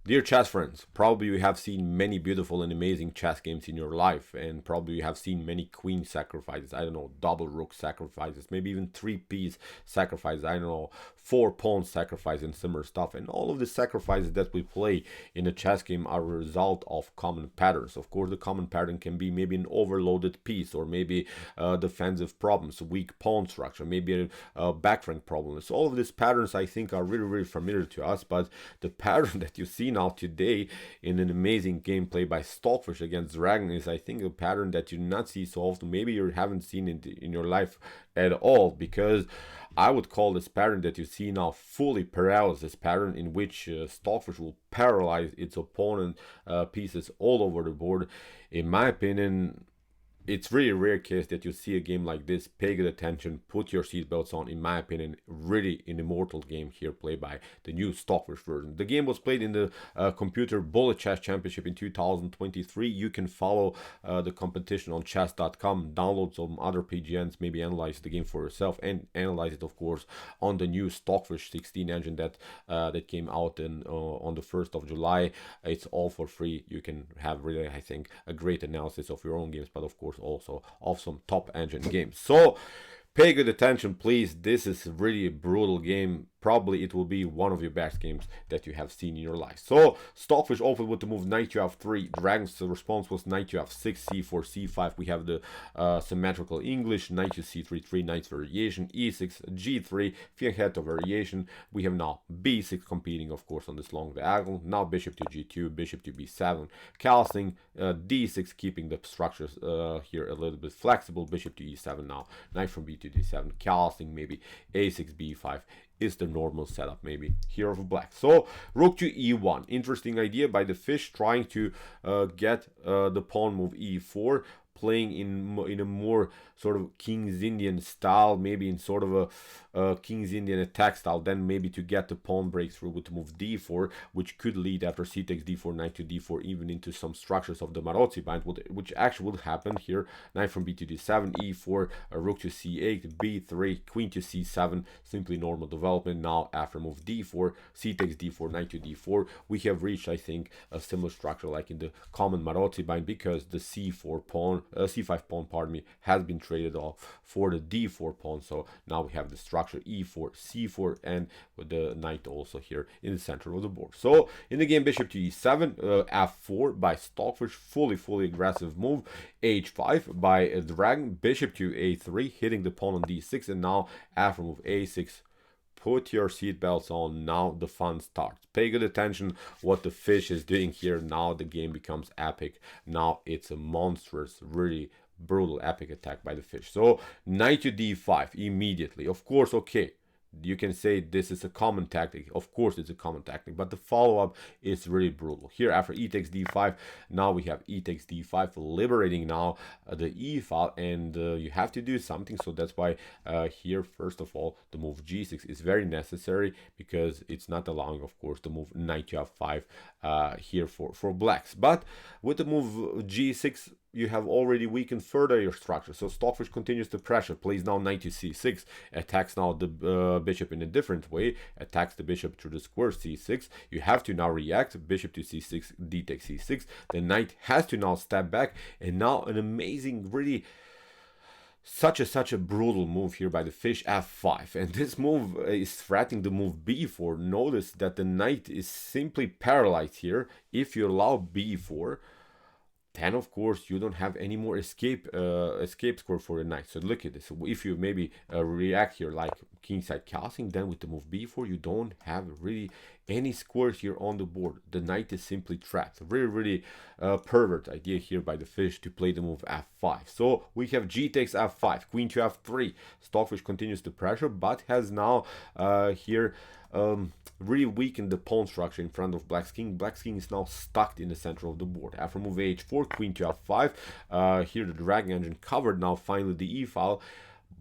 Dear chess friends, probably you have seen many beautiful and amazing chess games in your life, and probably you have seen many queen sacrifices, I don't know, double rook sacrifices, maybe even three piece sacrifices, I don't know, four pawn sacrifice and similar stuff. And all of the sacrifices that we play in a chess game are a result of common patterns. Of course, the common pattern can be maybe an overloaded piece, or maybe defensive problems, weak pawn structure, maybe a back rank problem. So all of these patterns I think are really, really familiar to us, but the pattern that you see now today in an amazing gameplay by Stockfish against Dragon is, I think, a pattern that you do not see so often. Maybe you haven't seen it in your life at all, because I would call this pattern that you see now fully paralysis pattern, in which Stockfish will paralyze its opponent pieces all over the board. In my opinion, it's really a rare case that you see a game like this. Pay good attention, put your seatbelts on. In my opinion, really an immortal game here played by the new Stockfish version. The game was played in the Computer Bullet Chess Championship in 2023. You can follow the competition on chess.com, download some other PGNs, maybe analyze the game for yourself, and analyze it, of course, on the new Stockfish 16 engine that came out on the 1st of July. It's all for free. You can have really, I think, a great analysis of your own games, but of course also of some top engine games. So pay good attention, please. This is really a brutal game. Probably it will be one of your best games that you have seen in your life. So Stockfish opened with the move knight to f3. Dragon's response was knight to f6, c4, c5. We have the symmetrical English, knight to c3, knight variation, e6, g3, fianchetto variation. We have now b6 competing, of course, on this long diagonal. Now bishop to g2, bishop to b7, castling, d6, keeping the structures here a little bit flexible. Bishop to e7 now, knight from b to d7, castling, maybe a6, b5 is the normal setup, maybe here of black. So rook to e1, interesting idea by the fish, trying to get the pawn move e4, playing in a more sort of King's Indian style, maybe in sort of a King's Indian attack style, then maybe to get the pawn breakthrough with the move d4, which could lead after c takes d4, knight to d4, even into some structures of the Maroczy bind, which actually would happen here. Knight from b to d7, e4, rook to c8, b3, queen to c7, simply normal development. Now after move d4, c takes d4, knight to d4, we have reached, I think, a similar structure like in the common Maroczy bind, because the c5 pawn, pardon me, has been traded off for the d4 pawn. So now we have the structure e4, c4, and with the knight also here in the center of the board. So in the game, bishop to e7, f4 by Stockfish, fully aggressive move. h5 by Dragon, bishop to a3, hitting the pawn on d6, and now after move a6, put your seatbelts on. Now the fun starts. Pay good attention what the fish is doing here. Now the game becomes epic. Now it's a monstrous, really brutal epic attack by the fish. So knight to d5 immediately. Of course, okay, you can say this is a common tactic. Of course it's a common tactic, but the follow-up is really brutal. Here after e takes d5, now we have e takes d5, liberating now the e file, and you have to do something. So that's why here, first of all, the move g6 is very necessary, because it's not allowing, of course, the move knight to f5 here for blacks. But with the move g6, you have already weakened further your structure. So Stockfish continues to pressure, plays now knight to c6, attacks now the bishop in a different way, attacks the bishop through the square c6. You have to now react, bishop to c6, d takes c6. The knight has to now step back, and now an amazing, really such a brutal move here by the fish, f5, and this move is threatening the move b4. Notice that the knight is simply paralyzed here. If you allow b4, then of course you don't have any more escape score for the knight. So look at this. If you maybe react here like kingside castling, then with the move b4 you don't have really any squares here on the board. The knight is simply trapped. Really pervert idea here by the fish to play the move f5. So we have g takes f5, queen to f3. Stockfish continues to pressure, but has now here really weakened the pawn structure in front of Black's king. Black's king is now stuck in the center of the board. After move h4, queen to f5, here the dragon engine covered now finally the e file,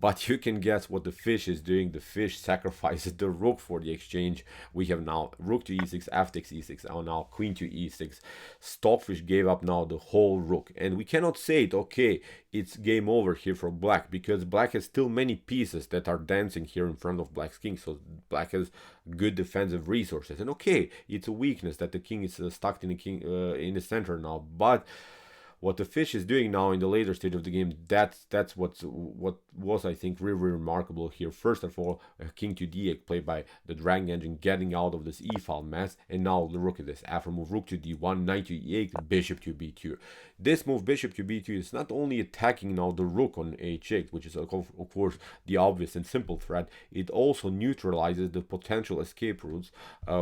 But you can guess what the fish is doing. The fish sacrifices the rook for the exchange. We have now rook to e6, f takes e6, and now queen to e6. Stockfish gave up now the whole rook. And we cannot say it, okay, it's game over here for black, because black has still many pieces that are dancing here in front of black's king. So black has good defensive resources. And okay, it's a weakness that the king is stuck in the center now. But what the fish is doing now in the later stage of the game, that's what was, I think, really, really remarkable here. First of all, king to d8 played by the dragon engine, getting out of this e-file mess, and now the rook is this. After move rook to d1, knight to e8, bishop to b2. This move bishop to b2 is not only attacking now the rook on h8, which is of course the obvious and simple threat, it also neutralizes the potential escape routes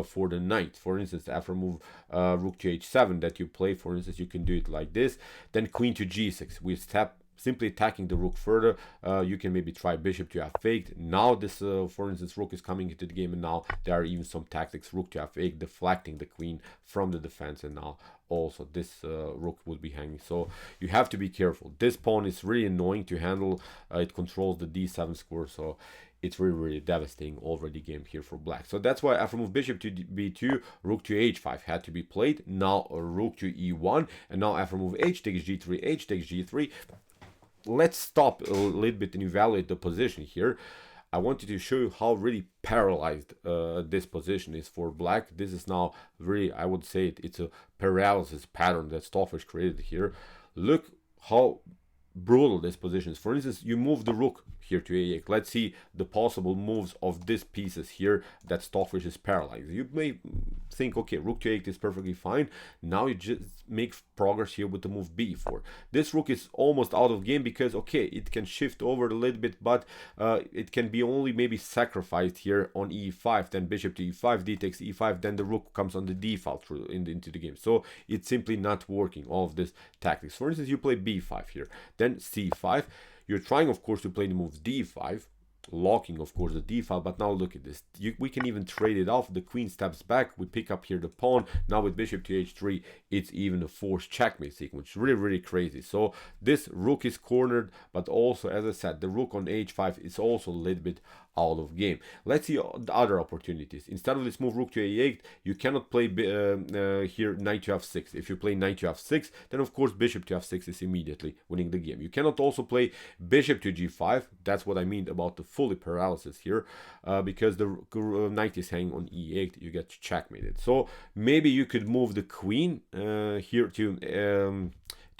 for the knight. For instance, after move rook to h7 that you play, for instance, you can do it like this. Then queen to g6. We step simply attacking the rook further. You can maybe try bishop to f8. Now this, for instance, rook is coming into the game, and now there are even some tactics. Rook to f8, deflecting the queen from the defense, and now also this rook would be hanging. So you have to be careful. This pawn is really annoying to handle. It controls the d7 square, so it's really, really devastating already game here for black. So that's why after move bishop to b2, rook to h5 had to be played. Now a rook to e1, and now after move h takes g3, h takes g3. Let's stop a little bit and evaluate the position here. I wanted to show you how really paralyzed this position is for black. This is now really, I would say it's a paralysis pattern that Stockfish created here. Look how brutal this position is. For instance, you move the rook here to a8. Let's see the possible moves of these pieces here that Stockfish is paralyzed. You may think, okay, rook to 8 is perfectly fine. Now you just make progress here with the move b4. This rook is almost out of game because, okay, it can shift over a little bit, but it can be only maybe sacrificed here on e5, then bishop to e5, d takes e5, then the rook comes on the d file through into the game. So it's simply not working, all of this tactics. For instance, you play b5 here, then c5. You're trying, of course, to play the moves d5, locking, of course, the d file, but now look at this. We can even trade it off. The queen steps back. We pick up here the pawn. Now with bishop to h3, it's even a forced checkmate sequence. Really, really crazy. So this rook is cornered, but also, as I said, the rook on h5 is also a little bit out of game. Let's see the other opportunities. Instead of this move rook to a8, you cannot play here knight to f6. If you play knight to f6, then of course bishop to f6 is immediately winning the game. You cannot also play bishop to g5. That's what I mean about the fully paralysis here, because the knight is hanging on e8. You get checkmated. So maybe you could move the queen here to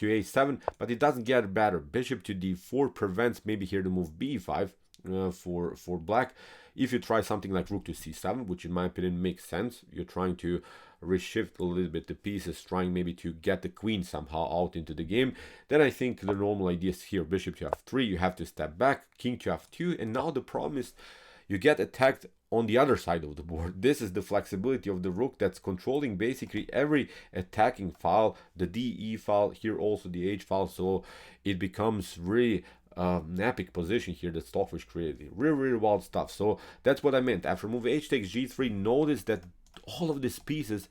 a7, but it doesn't get better. Bishop to d4 prevents maybe here the move b5 for black. If you try something like rook to c7, which in my opinion makes sense, you're trying to reshift a little bit the pieces, trying maybe to get the queen somehow out into the game, then I think the normal idea is here bishop to f3, you have to step back, king to f2, and now the problem is you get attacked on the other side of the board. This is the flexibility of the rook that's controlling basically every attacking file, the d, e file, here also the h file, so it becomes really an epic position here that Stockfish created. Really, really wild stuff. So that's what I meant. After move h takes g3, notice that all of these pieces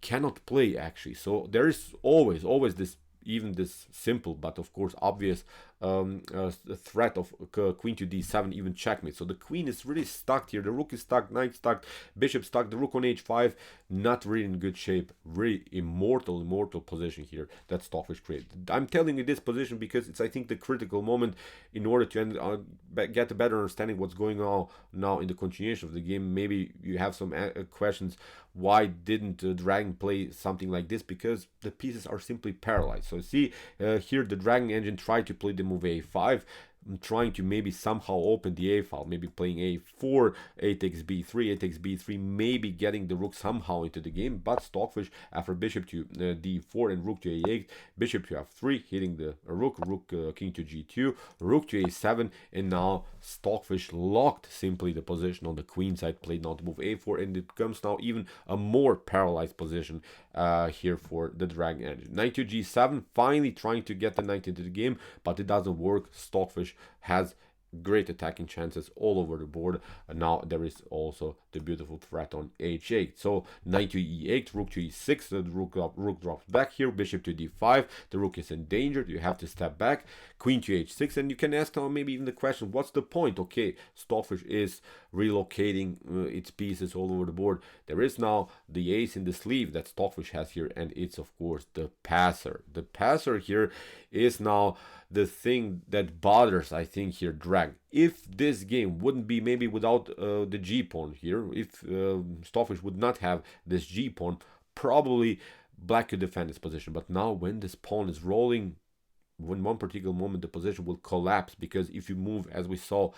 cannot play actually. So there is always this, even this simple but of course obvious threat of queen to d7, even checkmate. So the queen is really stuck here, the rook is stuck, knight stuck, bishop stuck, the rook on h5 not really in good shape. Really immortal position here that Stockfish created. I'm telling you this position because it's, I think, the critical moment in order to get a better understanding what's going on now in the continuation of the game. Maybe you have some questions, why didn't Dragon play something like this? Because the pieces are simply paralyzed. So see here the Dragon engine tried to play the move a5, trying to maybe somehow open the a file, maybe playing a4, a takes b3, a takes b3, maybe getting the rook somehow into the game. But Stockfish, after bishop to d4 and rook to a8, bishop to f3, hitting the rook, king to g2, rook to a7, and now Stockfish locked simply the position on the queen side, played now to move a4, and it becomes now even a more paralyzed position here for the Dragon engine. Knight to g7, finally trying to get the knight into the game, but it doesn't work. Stockfish has great attacking chances all over the board. And now there is also the beautiful threat on h8. So knight to e8, rook to e6, the rook drops back here, bishop to d5, the rook is endangered, you have to step back, queen to h6, and you can ask now maybe even the question, what's the point? Okay, Stockfish is relocating its pieces all over the board. There is now the ace in the sleeve that Stockfish has here, and it's of course the passer. The passer here is now the thing that bothers, I think, here drag. If this game wouldn't be maybe without the g-pawn here, if Stockfish would not have this g-pawn, probably black could defend his position. But now when this pawn is rolling, in one particular moment the position will collapse, because if you move, as we saw,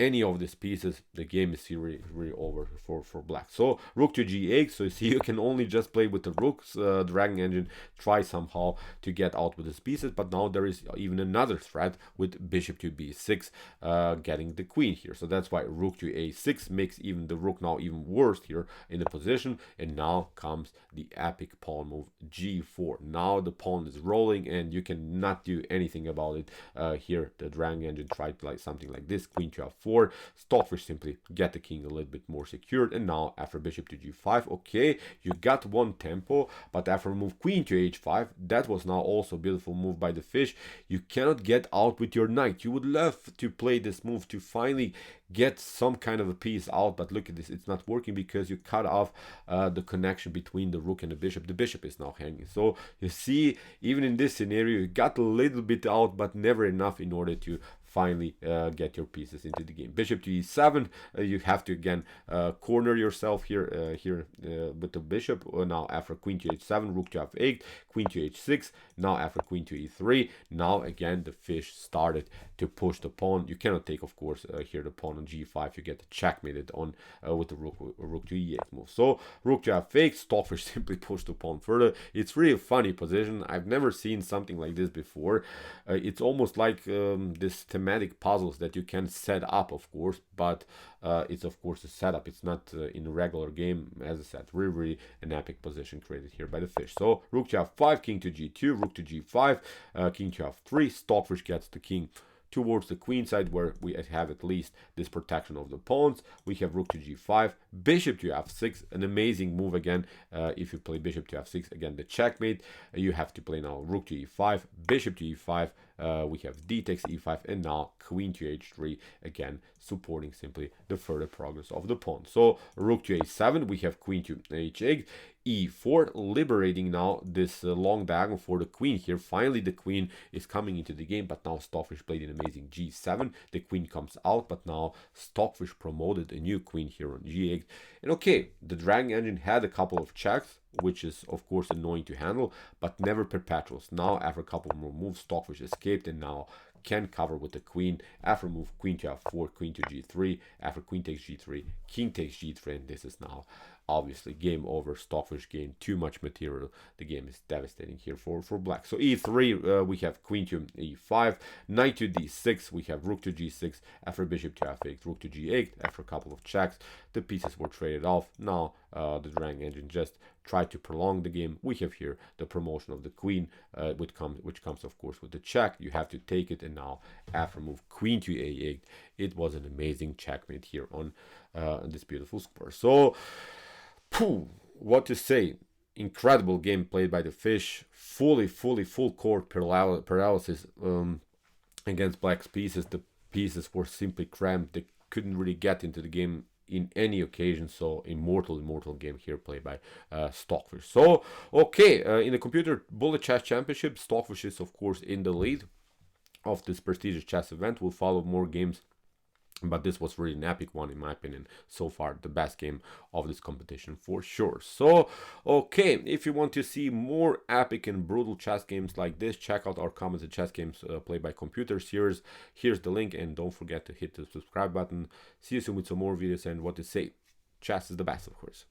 any of these pieces, the game is really over for black. So rook to g8, so you see you can only just play with the rooks. Dragon Engine try somehow to get out with his pieces, but now there is even another threat with bishop to b6 getting the queen here. So that's why rook to a6 makes even the rook now even worse here in the position. And now comes the epic pawn move g4. Now the pawn is rolling and you cannot do anything about it. Here the Dragon Engine tried like something like this, queen to f4. Stockfish simply get the king a little bit more secured. And now after bishop to g5, okay, you got one tempo, but after move queen to h5, that was now also a beautiful move by the fish. You cannot get out with your knight. You would love to play this move to finally get some kind of a piece out, but look at this, it's not working because you cut off the connection between the rook and the bishop. The bishop is now hanging. So you see, even in this scenario, you got a little bit out, but never enough in order to finally get your pieces into the game. Bishop to e7, you have to again corner yourself here with the bishop. Now after queen to h7, rook to f8, queen to h6, now after queen to e3, now again the fish started to push the pawn. You cannot take, of course, here the pawn on g5, you get checkmated on with the rook to e8 move. So rook to f8, Stockfish simply pushed the pawn further. It's really a funny position. I've never seen something like this before. It's almost like this thematic puzzles that you can set up, of course, but it's of course a setup. It's not in a regular game. As I said, really an epic position created here by the fish. So rook to f5, king to g2, rook to g5, king to f3. Stockfish gets the king towards the queen side, where we have at least this protection of the pawns. We have rook to g5, bishop to f6, an amazing move again. If you play bishop to f6, again the checkmate. You have to play now rook to e5, bishop to e5, we have d takes e5, and now queen to h3, again supporting simply the further progress of the pawn. So rook to a7, we have queen to h8, e4, liberating now this long diagonal for the queen here. Finally the queen is coming into the game, but now Stockfish played an amazing g7. The queen comes out, but now Stockfish promoted a new queen here on g8. And okay, the Dragon Engine had a couple of checks, which is of course annoying to handle, but never perpetuals. Now after a couple more moves, Stockfish escaped and now can cover with the queen. After move queen to f4, queen to g3, after queen takes g3, king takes g3, and this is now obviously game over. Stockfish gained too much material. The game is devastating here for black. So e3, we have queen to e5, knight to d6, we have rook to g6, after bishop to f8, rook to g8. After a couple of checks, the pieces were traded off. Now the Dragon Engine just tried to prolong the game. We have here the promotion of the queen, which comes of course with the check. You have to take it, and now after move queen to a8, it was an amazing checkmate here on this beautiful square. So what to say? Incredible game played by the fish. Full court paralysis against black's pieces. The pieces were simply cramped. They couldn't really get into the game in any occasion. So immortal game here played by Stockfish. So okay, in the computer bullet chess championship, Stockfish is of course in the lead of this prestigious chess event. We'll follow more games, but this was really an epic one in my opinion. So far the best game of this competition for sure. So okay, if you want to see more epic and brutal chess games like this, check out our Comments and Chess Games Played by Computer series. Here's the link, and don't forget to hit the subscribe button. See you soon with some more videos, and what to say, chess is the best, of course.